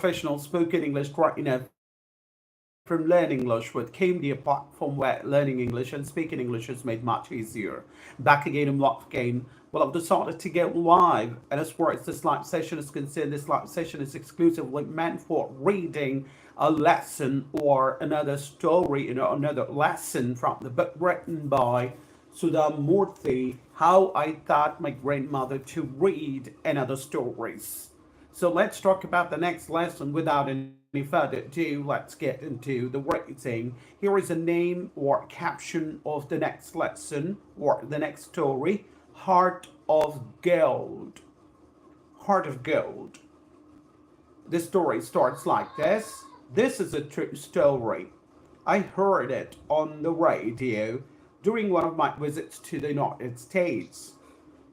professional spoken English trainer from Learn English with KMD, a platform where learning English and speaking English is made much easier. Back again and live again. Well, I've decided to go live, and as far as this live session is concerned, this live session is exclusively meant for reading a lesson or another story, another lesson from the book written by Sudha Murthy, How I Taught My Grandmother to Read and Other Stories. So let's talk about the next lesson without any further ado. Let's get into the writing. Here is a name or caption of the next lesson or the next story. Heart of Gold. Heart of Gold. The story starts like this. This is a true story. I heard it on the radio during one of my visits to the United States.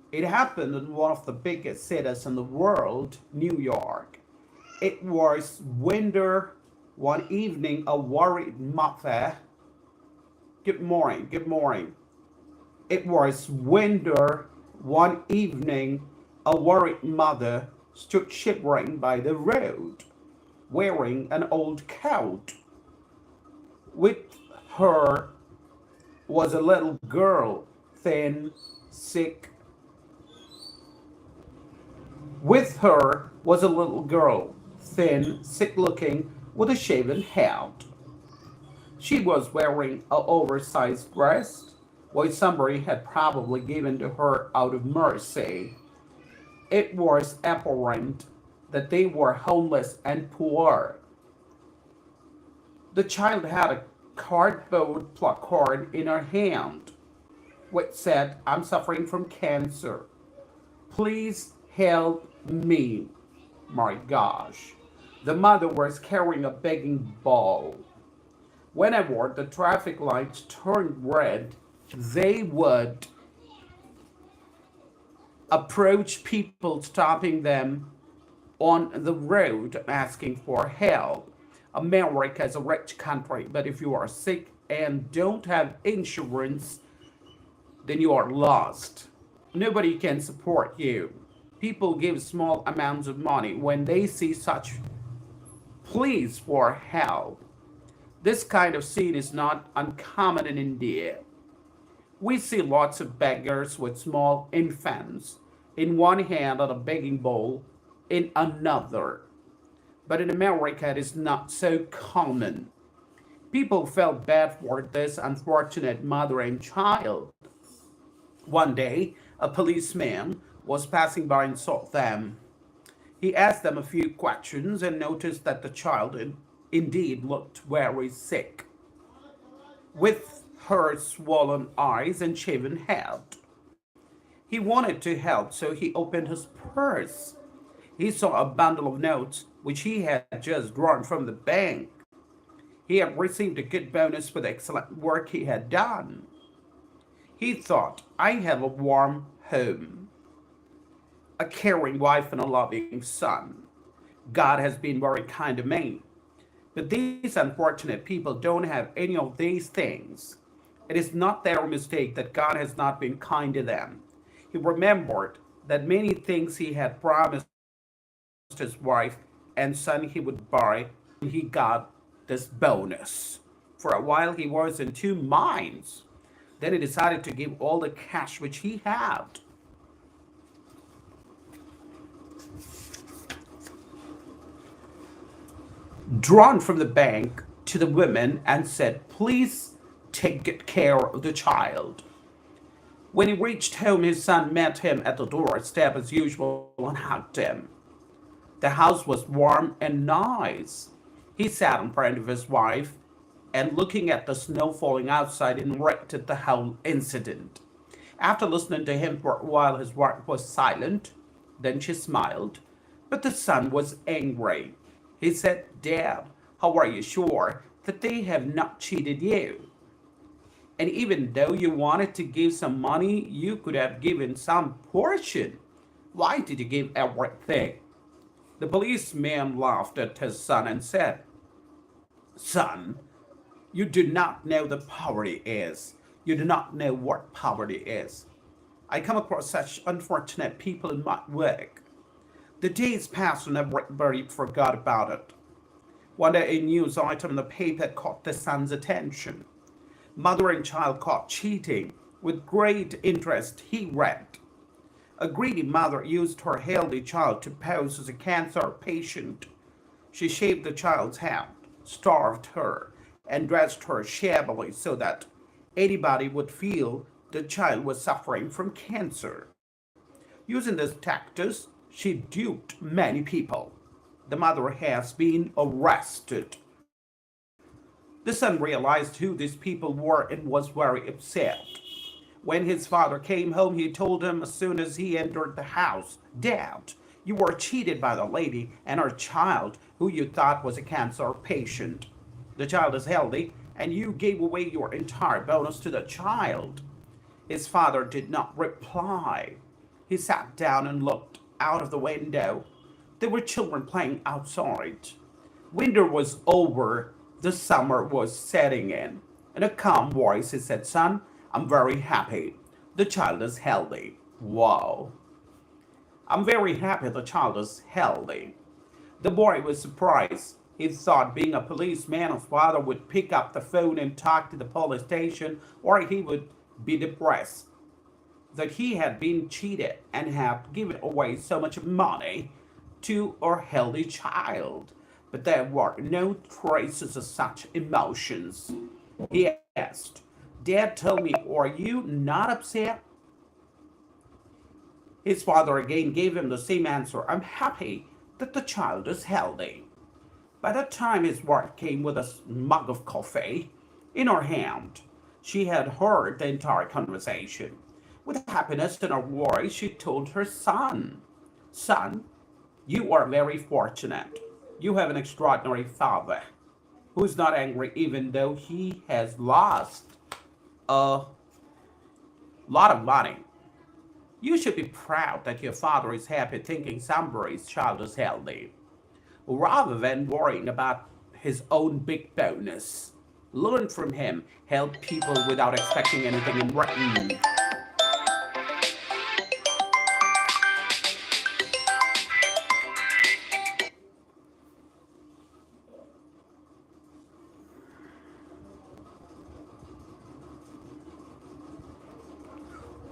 It happened in one of the biggest cities in the world, New York. It was winter. One evening, a worried mother. Good morning, good morning. It was winter. One evening, a worried mother stood shivering by the road, wearing an old coat. With her was a little girl, thin, sick. With her was a little girl, thin, sick-looking, with a shaven head. She was wearing an oversized dress, which somebody had probably given to her out of mercy. It was apparent that they were homeless and poor. The child had a cardboard placard in her hand, which said, "I'm suffering from cancer. Please help me." My gosh. The mother was carrying a begging bowl. Whenever the traffic lights turned red, they would approach people, stopping them on the road asking for help. America is a rich country, but if you are sick and don't have insurance, then you are lost. Nobody can support you. People give small amounts of money when they see such pleas for help. This kind of scene is not uncommon in India. We see lots of beggars with small infants in one hand and a begging bowl in another. But in America, it is not so common. People felt bad for this unfortunate mother and child. One day, a policeman was passing by and saw them. He asked them a few questions and noticed that the child indeed looked very sick, with her swollen eyes and shaven head. He wanted to help, so he opened his purse. He saw a bundle of notes which he had just drawn from the bank. He had received a good bonus for the excellent work he had done. He thought, "I have a warm home, a caring wife, and a loving son. God has been very kind to me. But these unfortunate people don't have any of these things. It is not their mistake that God has not been kind to them." He remembered that many things he had promised his wife and son he would buy when he got this bonus. For a while he was in two minds. Then he decided to give all the cash which he had, drawn from the bank, to the women and said, "Please take good care of the child." When he reached home, his son met him at the doorstep as usual and hugged him. The house was warm and nice. He sat in front of his wife and, looking at the snow falling outside, narrated the whole incident. After listening to him for a while, his wife was silent. Then she smiled, but the son was angry. He said, "Dad, how are you sure that they have not cheated you? And even though you wanted to give some money, you could have given some portion. Why did you give everything?" The policeman laughed at his son and said, "Son, you do not know the poverty is. You do not know what poverty is. I come across such unfortunate people in my work. The days passed and everybody forgot about it. One day, a news item in the paper caught the son's attention. Mother and child caught cheating. With great interest, he read. A greedy mother used her healthy child to pose as a cancer patient. She shaved the child's head, starved her, and dressed her shabbily so that anybody would feel the child was suffering from cancer. Using this tactics, she duped many people. The mother has been arrested. The son realized who these people were and was very upset. When his father came home, he told him as soon as he entered the house, "Dad, you were cheated by the lady and her child, who you thought was a cancer patient. The child is healthy, and you gave away your entire bonus to the child." His father did not reply. He sat down and looked out of the window. There were children playing outside. Winter was over. The summer was setting in. In a calm voice, he said, "Son, I'm very happy. The child is healthy." Wow. "I'm very happy the child is healthy." The boy was surprised. He thought being a policeman, his father would pick up the phone and talk to the police station, or he would be depressed that he had been cheated and had given away so much money to a healthy child. But there were no traces of such emotions. He asked, "Dad, tell me, are you not upset?" His father again gave him the same answer. "I'm happy that the child is healthy." By the time his wife came with a mug of coffee in her hand, she had heard the entire conversation. With happiness in her voice, she told her son, "Son, you are very fortunate. You have an extraordinary father who's not angry even though he has lost a lot of money. You should be proud that your father is happy thinking somebody's child is healthy, rather than worrying about his own big bonus. Learn from him, help people without expecting anything in return."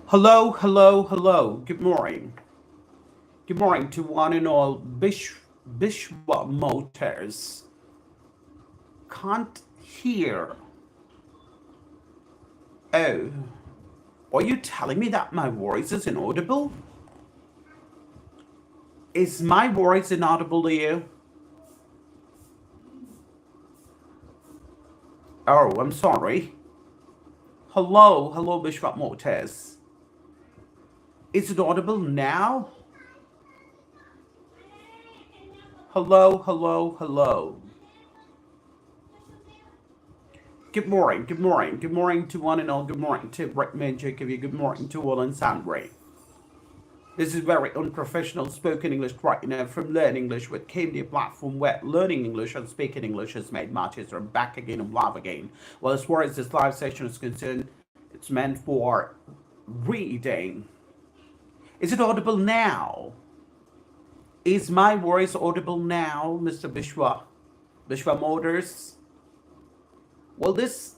Hello, hello, hello. Good morning. Good morning to one and all. Bishwa Motors. Can't hear. Oh, are you telling me that my voice is inaudible? Is my voice inaudible to you? Oh, I'm sorry. Hello, hello, Bishwa Motors. Is it audible now? Hello, hello, hello. Good morning, good morning, good morning to one and all. Good morning to Rickman Jacob. Good morning to all and Sandray. This is very unprofessional spoken English right now from Learn English with KMD platform where learning English and speaking English is made much easier. Back again and live again. Well, as far as this live session is concerned, it's meant for reading. Is it audible now? Is my voice audible now, Mr. Bishwa? Bishwa Motors? Well, this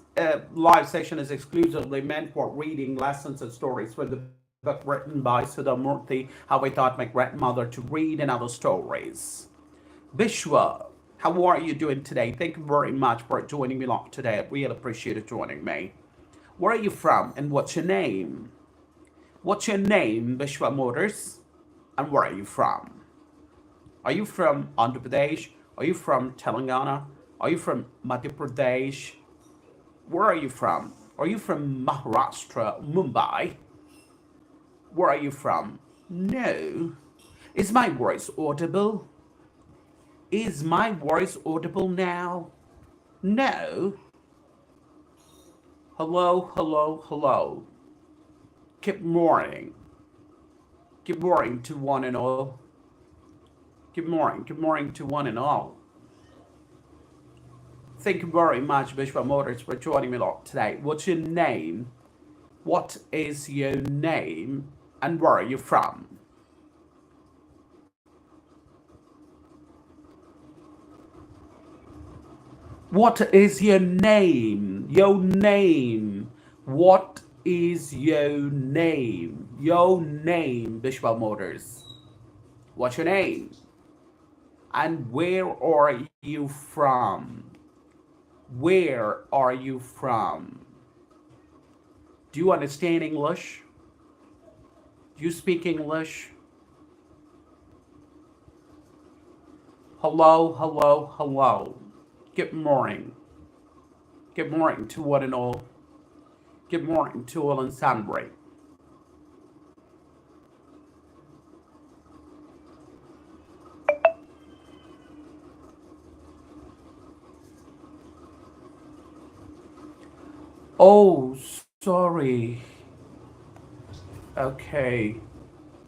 live session is exclusively meant for reading lessons and stories from the book written by Sudha Murthy, How I Taught My Grandmother to Read and Other Stories. Bishwa, how are you doing today? Thank you very much for joining me along today. I really appreciate you joining me. Where are you from and what's your name? What's your name, Bishwa Motors? And where are you from? Are you from Andhra Pradesh? Are you from Telangana? Are you from Madhya Pradesh? Where are you from? Are you from Maharashtra, Mumbai? Where are you from? No. Is my voice audible? Is my voice audible now? No. Hello, hello, hello. Good morning. Good morning to one and all. Good morning to one and all. Thank you very much, Bishwa Motors, for joining me today. What's your name? What is your name? And where are you from? What is your name? Your name. What is your name? Your name, Bishop Motors. What's your name? And where are you from? Where are you from? Do you understand English? Do you speak English? Hello, hello, hello. Good morning. Good morning to one and all. Good morning to all and sundry. Oh, sorry. Okay.